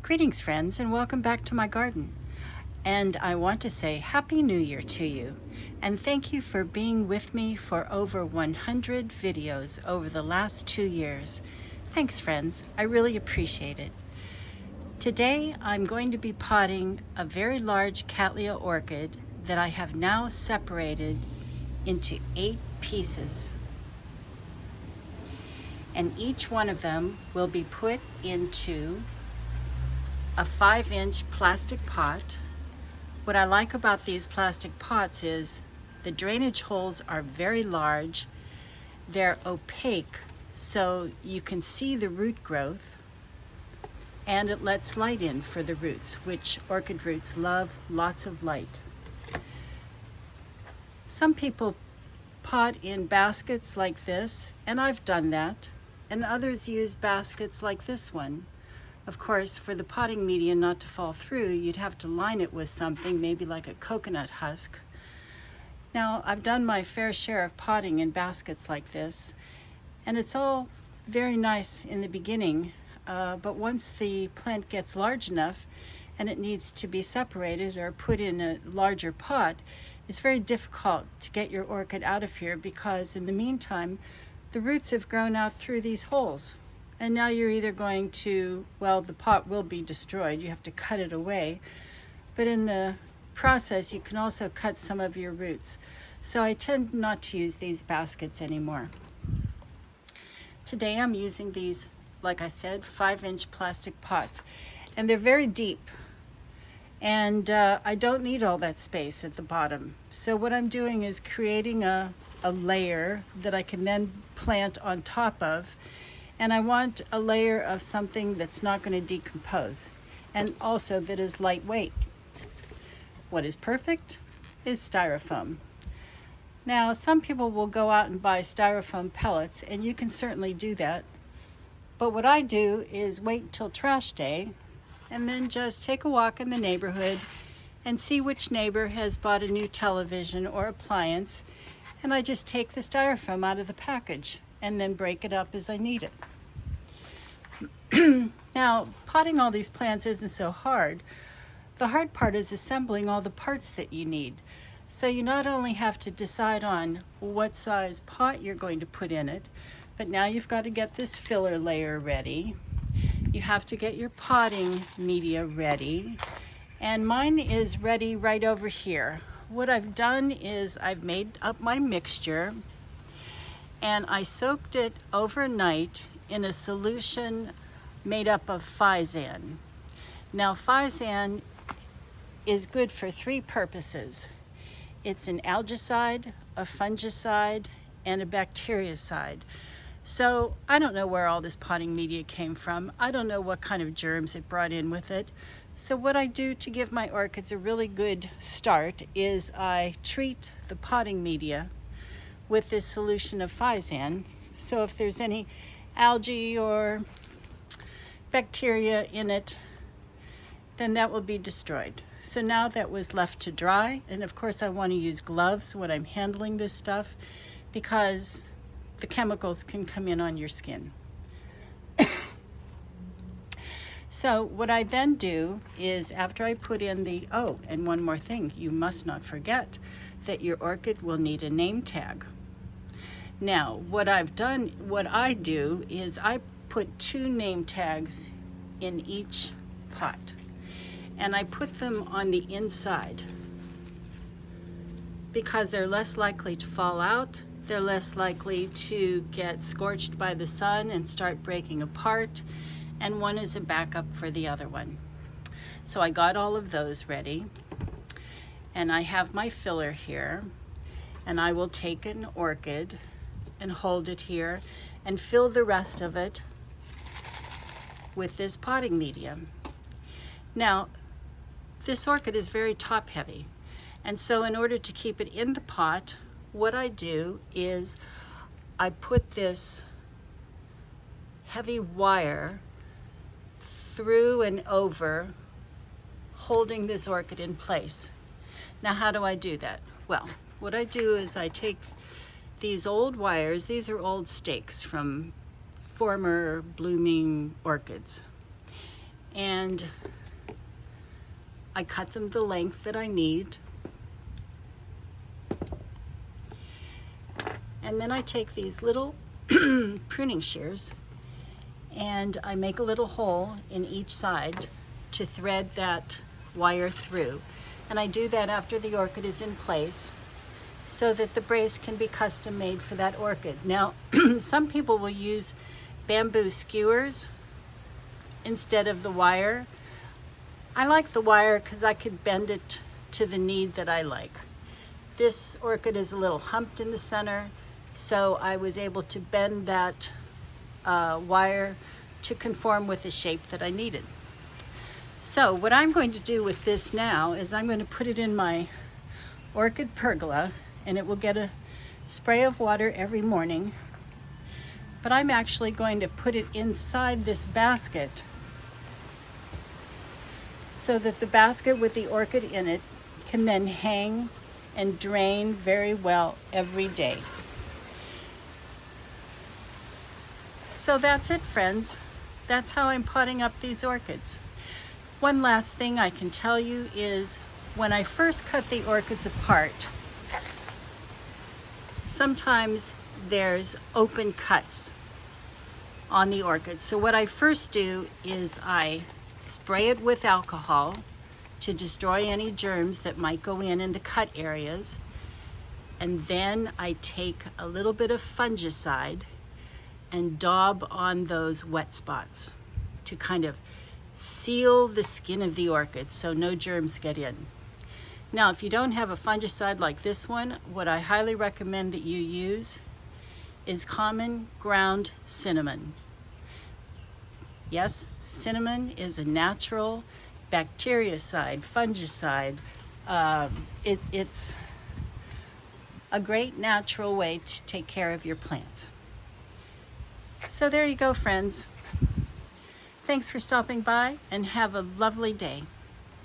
Greetings friends, and welcome back to my garden. And I want to say Happy New Year to you, and thank you for being with me for over 100 videos over the last 2 years. Thanks friends, I really appreciate it. Today I'm going to be potting a very large Cattleya orchid that I have now separated into 8 pieces. And each one of them will be put into a 5-inch plastic pot. What I like about these plastic pots is the drainage holes are very large. They're opaque, so you can see the root growth, and it lets light in for the roots, which orchid roots love lots of light. Some people pot in baskets like this, and I've done that, and others use baskets like this one. Of course, for the potting media not to fall through, you'd have to line it with something, maybe like a coconut husk. Now, I've done my fair share of potting in baskets like this, and it's all very nice in the beginning, but once the plant gets large enough and it needs to be separated or put in a larger pot, it's very difficult to get your orchid out of here because in the meantime, the roots have grown out through these holes. And now you're either going to, well, the pot will be destroyed. You have to cut it away. But in the process, you can also cut some of your roots. So I tend not to use these baskets anymore. Today I'm using these, like I said, 5-inch plastic pots. And they're very deep. And I don't need all that space at the bottom. So what I'm doing is creating a layer that I can then plant on top of. And I want a layer of something that's not going to decompose and also that is lightweight. What is perfect is styrofoam. Now, some people will go out and buy styrofoam pellets, and you can certainly do that. But what I do is wait till trash day and then just take a walk in the neighborhood and see which neighbor has bought a new television or appliance, and I just take the styrofoam out of the package and then break it up as I need it. Now, potting all these plants isn't so hard. The hard part is assembling all the parts that you need. So you not only have to decide on what size pot you're going to put in it, but now you've got to get this filler layer ready. You have to get your potting media ready. And mine is ready right over here. What I've done is I've made up my mixture, and I soaked it overnight in a solution made up of Physan. Now, Physan is good for 3 purposes. It's an algicide, a fungicide, and a bactericide. So I don't know where all this potting media came from. I don't know what kind of germs it brought in with it. So what I do to give my orchids a really good start is I treat the potting media with this solution of Physan. So if there's any algae or bacteria in it, then that will be destroyed. So now that was left to dry, and of course I want to use gloves when I'm handling this stuff because the chemicals can come in on your skin. So what I then do is after I put in the, oh, and one more thing, you must not forget that your orchid will need a name tag. Now, what I do is I put 2 name tags in each pot, and I put them on the inside because they're less likely to fall out, they're less likely to get scorched by the sun and start breaking apart, and one is a backup for the other one. So I got all of those ready, and I have my filler here, and I will take an orchid and hold it here and fill the rest of it with this potting medium. Now, this orchid is very top heavy, and so in order to keep it in the pot, what I do is I put this heavy wire through and over, holding this orchid in place. Now, how do I do that? Well, what I do is I take these old wires, these are old stakes from former blooming orchids, and I cut them the length that I need. And then I take these little pruning shears and I make a little hole in each side to thread that wire through. And I do that after the orchid is in place so that the brace can be custom made for that orchid. Now, some people will use bamboo skewers instead of the wire. I like the wire because I could bend it to the need that I like. This orchid is a little humped in the center, so I was able to bend that wire to conform with the shape that I needed. So what I'm going to do with this now is I'm going to put it in my orchid pergola, and it will get a spray of water every morning. But I'm actually going to put it inside this basket so that the basket with the orchid in it can then hang and drain very well every day. So that's it, friends. That's how I'm potting up these orchids. One last thing I can tell you is when I first cut the orchids apart, sometimes there's open cuts on the orchid. So what I first do is I spray it with alcohol to destroy any germs that might go in the cut areas. And then I take a little bit of fungicide and daub on those wet spots to kind of seal the skin of the orchid so no germs get in. Now, if you don't have a fungicide like this one, what I highly recommend that you use is common ground cinnamon. Yes, cinnamon is a natural bactericide, fungicide. It's a great natural way to take care of your plants. So there you go, friends. Thanks for stopping by and have a lovely day.